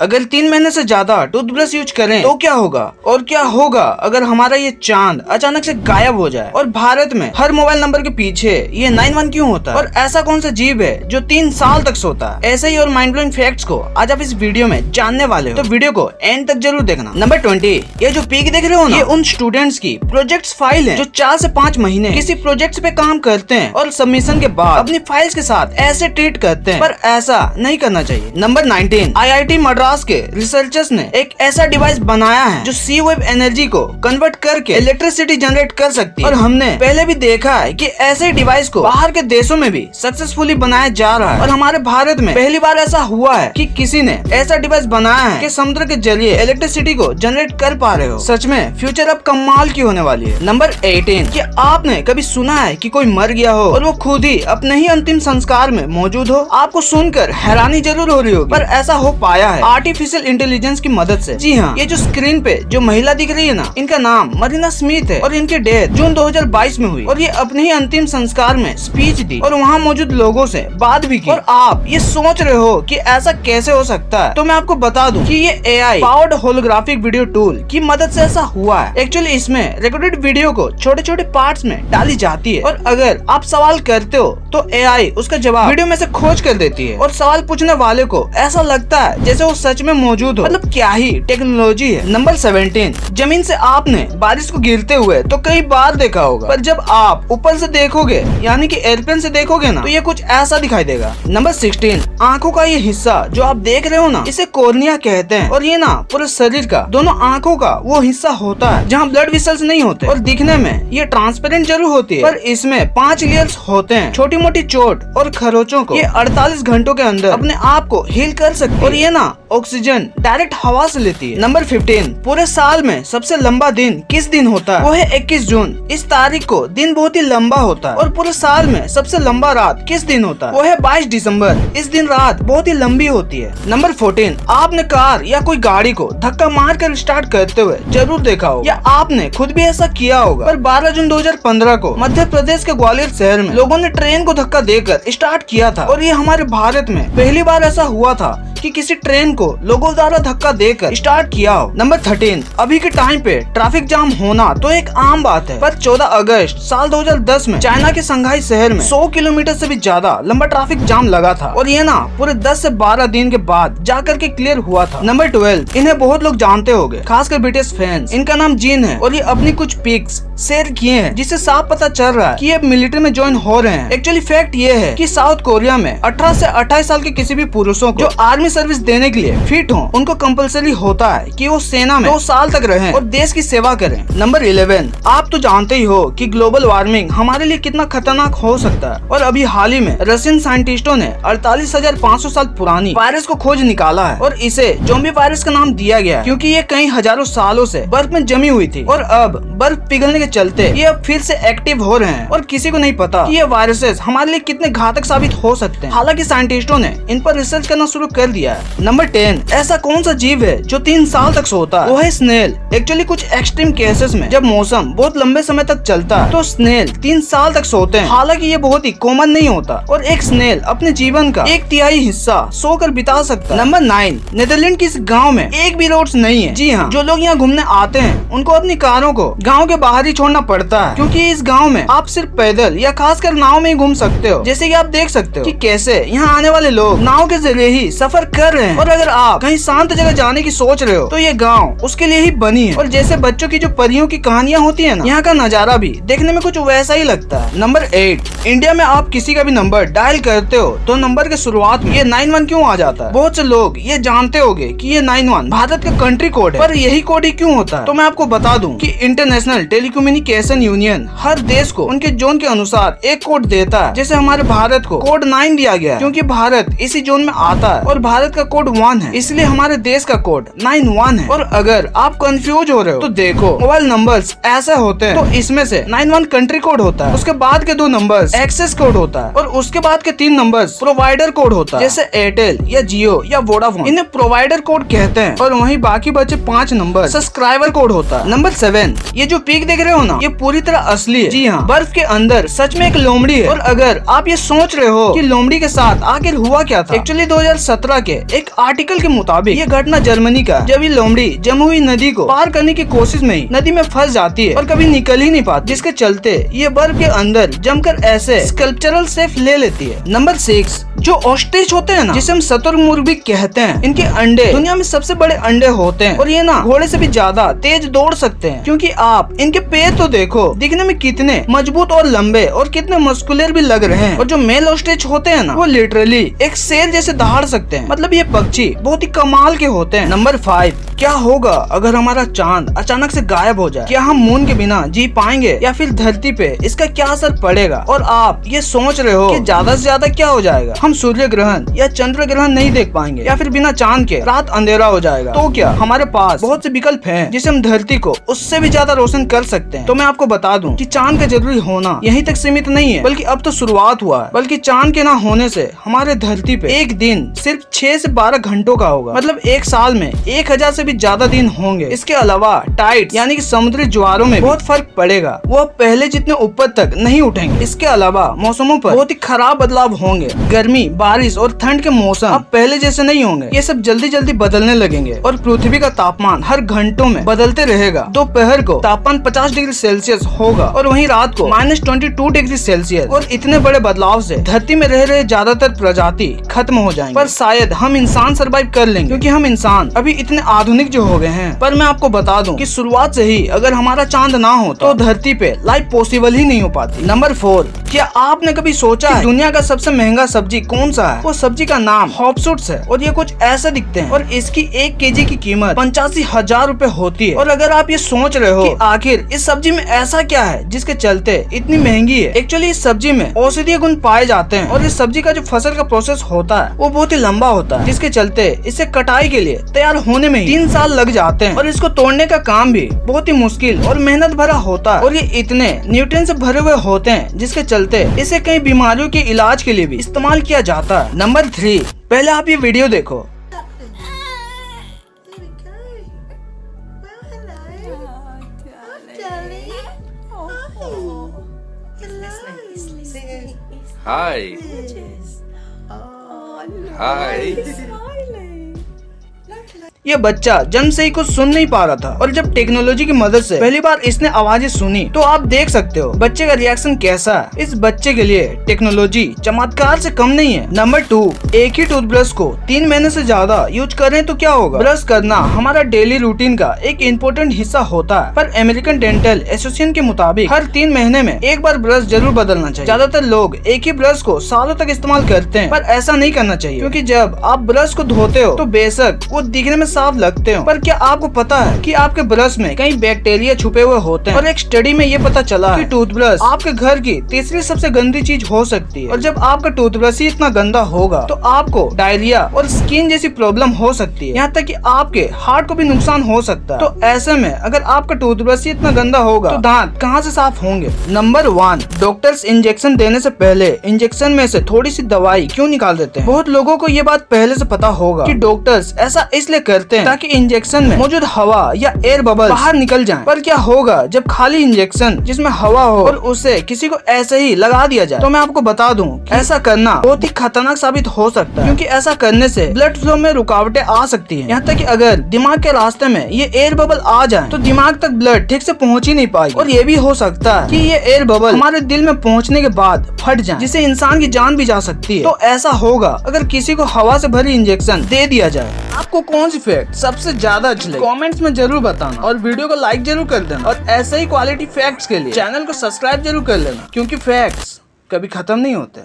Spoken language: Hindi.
अगर 3 महीने से ज्यादा टूथब्रश यूज करें तो क्या होगा, और क्या होगा अगर हमारा ये चांद अचानक से गायब हो जाए। और भारत में हर मोबाइल नंबर के पीछे ये 91 क्यों होता है, और ऐसा कौन सा जीव है जो 3 साल तक सोता है। ऐसे ही और माइंड ब्लोइंग फैक्ट्स को आज आप इस वीडियो में जानने वाले हो, तो वीडियो को एंड तक जरूर देखना। नंबर 20, ये जो पीक देख रहे हो ना, ये उन स्टूडेंट्स की प्रोजेक्ट्स फाइल है जो 4 से 5 महीने किसी प्रोजेक्ट्स पे काम करते हैं और सबमिशन के बाद अपनी फाइल्स के साथ ऐसे ट्रीट करते हैं, पर ऐसा नहीं करना चाहिए। नंबर 19, IIT मद्रास के रिसर्चर्स ने एक ऐसा डिवाइस बनाया है जो सी वेव एनर्जी को कन्वर्ट करके इलेक्ट्रिसिटी जनरेट कर सकती है। और हमने पहले भी देखा है कि ऐसे डिवाइस को बाहर के देशों में भी सक्सेसफुली बनाया जा रहा है, और हमारे भारत में पहली बार ऐसा हुआ है कि किसी ने ऐसा डिवाइस बनाया है कि समुद्र के जरिए इलेक्ट्रिसिटी को जनरेट कर पा रहे हो। सच में फ्यूचर अब कमाल की होने वाली है। नंबर 18, क्या आपने कभी सुना है कि कोई मर गया हो और वो खुद ही अपने ही अंतिम संस्कार में मौजूद हो। आपको सुनकर हैरानी जरूर हो रही होगी, पर ऐसा हो पाया है आर्टिफिशियल इंटेलिजेंस की मदद से। जी हाँ, ये जो स्क्रीन पे जो महिला दिख रही है ना, इनका नाम मरीना स्मिथ है और इनकी डेथ जून 2022 में हुई। और ये अपने ही अंतिम संस्कार में स्पीच दी और वहाँ मौजूद लोगों से बात भी की। और आप ये सोच रहे हो कि ऐसा कैसे हो सकता है, तो मैं आपको बता दूं कि ये AI powered holographic video tool की मदद से ऐसा हुआ है। एक्चुअली इसमें रिकॉर्डेड वीडियो को छोटे छोटे पार्ट्स में डाली जाती है, और अगर आप सवाल करते हो तो AI उसका जवाब वीडियो में से खोज कर देती है, और सवाल पूछने वाले को ऐसा लगता है जैसे वो सच में मौजूद हो। मतलब क्या ही टेक्नोलॉजी है। नंबर 17, जमीन से आपने बारिश को गिरते हुए तो कई बार देखा होगा, पर जब आप ऊपर से देखोगे यानी कि एयरप्लेन से देखोगे ना, तो ये कुछ ऐसा दिखाई देगा। नंबर 16, आंखों का ये हिस्सा जो आप देख रहे हो ना, इसे कॉर्निया कहते हैं, और ये ना पूरे शरीर का दोनों आंखों का वो हिस्सा होता है जहाँ ब्लड वेसल्स नहीं होते, और दिखने में ये ट्रांसपेरेंट जरूर होती है, पर इसमें 5 लेयर्स होते हैं। छोटी मोटी चोट और खरोचों को ये 48 घंटों के अंदर अपने आप को हील कर सकती है, और ये ना ऑक्सीजन डायरेक्ट हवा से लेती है। नंबर 15, पूरे साल में सबसे लंबा दिन किस दिन होता है, वो है 21 जून। इस तारीख को दिन बहुत ही लंबा होता है। और पूरे साल में सबसे लंबा रात किस दिन होता है, वो है 22 दिसंबर। इस दिन रात बहुत ही लंबी होती है। नंबर 14, आपने कार या कोई गाड़ी को धक्का मार कर स्टार्ट करते हुए जरूर देखा होगा, या आपने खुद भी ऐसा किया होगा। पर 12 जून 2015 को मध्य प्रदेश के ग्वालियर शहर में लोगों ने ट्रेन को धक्का देकर स्टार्ट किया था, और ये हमारे भारत में पहली बार ऐसा हुआ था कि किसी ट्रेन को लोगों द्वारा धक्का देकर स्टार्ट किया हो। नंबर 13, अभी के टाइम पे ट्रैफिक जाम होना तो एक आम बात है, पर 14 अगस्त साल 2010 में चाइना के शंघाई शहर में 100 किलोमीटर से भी ज्यादा लंबा ट्रैफिक जाम लगा था, और ये ना पूरे 10 से 12 दिन के बाद जाकर के क्लियर हुआ था। नंबर 12, इन्हें बहुत लोग जानते होंगे, खासकर ब्रिटिश फैंस। इनका नाम जीन है, और ये अपनी कुछ पिक्स शेयर किए हैं जिससे साफ पता चल रहा है कि ये मिलिट्री में ज्वाइन हो रहे हैं। एक्चुअली फैक्ट ये है कि साउथ कोरिया में 18 से 28 साल के किसी भी पुरुषों को जो आर्मी सर्विस देने के लिए फिट हो, उनको कंपलसरी होता है कि वो सेना में 2 साल तक रहें और देश की सेवा करें। नंबर 11, आप तो जानते ही हो कि ग्लोबल वार्मिंग हमारे लिए कितना खतरनाक हो सकता है, और अभी हाल ही में रशियन साइंटिस्टों ने 48,500 साल पुरानी वायरस को खोज निकाला है, और इसे ज़ॉम्बी वायरस का नाम दिया गया है, क्योंकि ये कई हजारों सालों से बर्फ में जमी हुई थी, और अब बर्फ पिघलने के चलते ये अब फिर से एक्टिव हो रहे हैं, और किसी को नहीं पता कि ये वायरसेस हमारे लिए कितने घातक साबित हो सकते हैं। हालांकि साइंटिस्टों ने इन पर रिसर्च करना शुरू कर दिया है। नंबर 10, ऐसा कौन सा जीव है जो 3 साल तक सोता है, वो है स्नेल। एक्चुअली कुछ एक्सट्रीम केसेस में जब मौसम बहुत लंबे समय तक चलता है तो स्नेल 3 साल तक सोते हैं। हालांकि ये बहुत ही कॉमन नहीं होता, और एक स्नेल अपने जीवन का 1/3 हिस्सा सोकर बिता सकता है। नंबर 9, नीदरलैंड के इस गाँव में एक भी रोड्स नहीं है। जी हाँ, जो लोग यहाँ घूमने आते हैं उनको अपनी कारों को गाँव के बाहर ही छोड़ना पड़ता है, क्योंकि इस गाँव में आप सिर्फ पैदल या खासकर नाव में ही घूम सकते हो। जैसे कि आप देख सकते हो कि कैसे यहाँ आने वाले लोग नाव के जरिए ही सफर कर रहे हैं, और अगर आप कहीं शांत जगह जाने की सोच रहे हो तो ये गांव उसके लिए ही बनी है। और जैसे बच्चों की जो परियों की कहानियां होती है ना, यहाँ का नजारा भी देखने में कुछ वैसा ही लगता है। नंबर 8, इंडिया में आप किसी का भी नंबर डायल करते हो तो नंबर के शुरुआत में ये 91 क्यों आ जाता है। बहुत से लोग ये जानते होंगे कि ये 91 भारत का कंट्री कोड है, पर यही कोड ही क्यों होता है, तो मैं आपको बता दूं कि इंटरनेशनल टेलीकम्युनिकेशन यूनियन हर देश को उनके जोन के अनुसार एक कोड देता है। जैसे हमारे भारत को कोड 9 दिया गया है, क्योंकि भारत इसी जोन में आता है, और भारत का कोड 1 है, इसलिए हमारे देश का कोड 91 है। और अगर आप कंफ्यूज हो रहे हो तो देखो, मोबाइल नंबर्स ऐसे होते हैं, तो इसमें से 91 कंट्री कोड होता है, उसके बाद के 2 नंबर्स एक्सेस कोड होता है, और उसके बाद के 3 नंबर्स प्रोवाइडर कोड होता है। जैसे एयरटेल या जियो या वोडाफोन, इन्हें प्रोवाइडर कोड कहते हैं, और वहीं बाकी बचे 5 नंबर सब्सक्राइबर कोड होता है। नंबर 7, ये जो पिक देख रहे हो ना, ये पूरी तरह असली है। जी हाँ, बर्फ के अंदर सच में एक लोमड़ी है। और अगर आप ये सोच रहे हो कि लोमड़ी के साथ आखिर हुआ क्या था, एक्चुअली 2017 के एक आर्टिकल के मुताबिक ये घटना जर्मनी का, जब ये लोमड़ी जमुई नदी को पार करने की कोशिश में ही नदी में फंस जाती है और कभी निकल ही नहीं पाती, जिसके चलते ये बर्फ के अंदर जमकर ऐसे स्कल्पचरल शेप ले लेती है। नंबर 6, जो ऑस्ट्रिच होते हैं ना, जिसे हम शुतुरमुर्ग भी कहते हैं, इनके अंडे दुनिया में सबसे बड़े अंडे होते हैं और ये ना घोड़े से भी ज्यादा तेज दौड़ सकते हैं, क्योंकि आप इनके पैर तो देखो, दिखने में कितने मजबूत और लंबे और कितने मस्कुलर भी लग रहे हैं। और जो मेल ऑस्ट्रिच होते हैं ना, वो लिटरली एक शेर जैसे दहाड़ सकते हैं। मतलब ये पक्षी बहुत ही कमाल के होते हैं। नंबर 5, क्या होगा अगर हमारा चांद अचानक से गायब हो जाए? क्या हम मून के बिना जी पाएंगे या फिर धरती पे इसका क्या असर पड़ेगा? और आप ये सोच रहे हो कि ज्यादा से ज्यादा क्या हो जाएगा, हम सूर्य ग्रहण या चंद्र ग्रहण नहीं देख पाएंगे या फिर बिना चांद के रात अंधेरा हो जाएगा? तो क्या हमारे पास बहुत से विकल्प हैं जिसे हम धरती को उससे भी ज्यादा रोशन कर सकते हैं। तो मैं आपको बता दूं कि चांद का जरूरी होना यहीं तक सीमित नहीं है, बल्कि अब तो शुरुआत हुआ है। बल्कि चांद के ना होने से हमारे धरती पे एक दिन सिर्फ 6 से 12 घंटों का होगा। मतलब एक साल में 1000 से भी ज्यादा दिन होंगे। इसके अलावा टाइड यानी कि समुद्री ज्वारों में बहुत फर्क पड़ेगा, वो पहले जितने ऊपर तक नहीं उठेंगे। इसके अलावा मौसमों पर बहुत ही खराब बदलाव होंगे। गर्मी, बारिश और ठंड के मौसम अब पहले जैसे नहीं होंगे, ये सब जल्दी जल्दी बदलने लगेंगे और पृथ्वी का तापमान हर घंटों में बदलते रहेगा। दोपहर को तापमान 50 डिग्री सेल्सियस होगा और वहीं रात को -22 डिग्री सेल्सियस। और इतने बड़े बदलाव से धरती में रह रहे ज्यादातर प्रजाति खत्म हो जाएंगे। पर शायद हम इंसान सर्वाइव कर लेंगे, क्योंकि हम इंसान अभी इतने आधुनिक जो हो गए हैं। पर मैं आपको बता दूं कि शुरुआत से ही अगर हमारा चांद ना हो तो धरती पे लाइफ पॉसिबल ही नहीं हो पाती। नंबर 4, क्या आपने कभी सोचा है दुनिया का सबसे महंगा सब्जी कौन सा है? वो सब्जी का नाम हॉपसूट्स है और ये कुछ ऐसे दिखते हैं और इसकी 1 केजी की कीमत 85,000 रूपए होती है। और अगर आप ये सोच रहे हो कि आखिर इस सब्जी में ऐसा क्या है जिसके चलते इतनी महंगी है, एक्चुअली इस सब्जी में औषधीय गुण पाए जाते हैं और इस सब्जी का जो फसल का प्रोसेस होता है वो बहुत ही लंबा होता है, जिसके चलते इसे कटाई के लिए तैयार होने में 3 साल लग जाते हैं और इसको तोड़ने का काम भी बहुत ही मुश्किल और मेहनत भरा होता है। और ये इतने न्यूट्रिएंट से भरे हुए होते हैं जिसके चलते इसे कई बीमारियों के इलाज के लिए भी इस्तेमाल किया जाता है। नंबर 3, पहले आप ये वीडियो देखो। Hi. Hi. ये बच्चा जन्म से ही कुछ सुन नहीं पा रहा था और जब टेक्नोलॉजी की मदद से पहली बार इसने आवाजें सुनी तो आप देख सकते हो बच्चे का रिएक्शन कैसा है। इस बच्चे के लिए टेक्नोलॉजी चमत्कार से कम नहीं है। नंबर 2, एक ही टूथब्रश को 3 महीने से ज्यादा यूज करें तो क्या होगा? ब्रश करना हमारा डेली रूटीन का एक इम्पोर्टेंट हिस्सा होता है, पर अमेरिकन डेंटल एसोसिएशन के मुताबिक हर 3 महीने में एक बार ब्रश जरूर बदलना चाहिए। ज्यादातर लोग एक ही ब्रश को सालों तक इस्तेमाल करते हैं, पर ऐसा नहीं करना चाहिए, क्योंकि जब आप ब्रश को धोते हो तो बेशक वो दिखने में साफ लगते हो, पर क्या आपको पता है कि आपके ब्रश में कई बैक्टीरिया छुपे हुए होते हैं। और एक स्टडी में ये पता चला कि टूथब्रश आपके घर की तीसरी सबसे गंदी चीज हो सकती है। और जब आपका टूथब्रश ही इतना गंदा होगा तो आपको डायरिया और स्किन जैसी प्रॉब्लम हो सकती है, यहाँ तक कि आपके हार्ट को भी नुकसान हो सकता है। तो ऐसे में अगर आपका टूथब्रश ही इतना गंदा होगा तो दांत कहाँ से साफ होंगे? नंबर 1, डॉक्टर्स इंजेक्शन देने से पहले इंजेक्शन में से थोड़ी सी दवाई क्यों निकाल देते हैं? बहुत लोगों को ये बात पहले से पता होगा कि डॉक्टर्स ऐसा इसलिए करते हैं ताकि इंजेक्शन में मौजूद हवा या एयर बबल बाहर निकल जाएं। पर क्या होगा जब खाली इंजेक्शन जिसमें हवा हो और उसे किसी को ऐसे ही लगा दिया जाए? तो मैं आपको बता दूं कि ऐसा करना बहुत ही खतरनाक साबित हो सकता है, क्योंकि ऐसा करने से ब्लड फ्लो में रुकावटें आ सकती है। यहाँ तक कि अगर दिमाग के रास्ते में ये एयर बबल आ जाए तो दिमाग तक ब्लड ठीक से पहुँच ही नहीं पाएगी। और ये भी हो सकता है कि ये एयर बबल हमारे दिल में पहुँचने के बाद फट जाए, जिससे इंसान की जान भी जा सकती है। तो ऐसा होगा अगर किसी को हवा से भरी इंजेक्शन दे दिया जाए। आपको कौन सी फैक्ट सबसे ज्यादा अच्छी लगी कमेंट्स में जरूर बताना और वीडियो को लाइक जरूर कर देना। और ऐसे ही क्वालिटी फैक्ट्स के लिए चैनल को सब्सक्राइब जरूर कर लेना, क्योंकि फैक्ट्स कभी खत्म नहीं होते।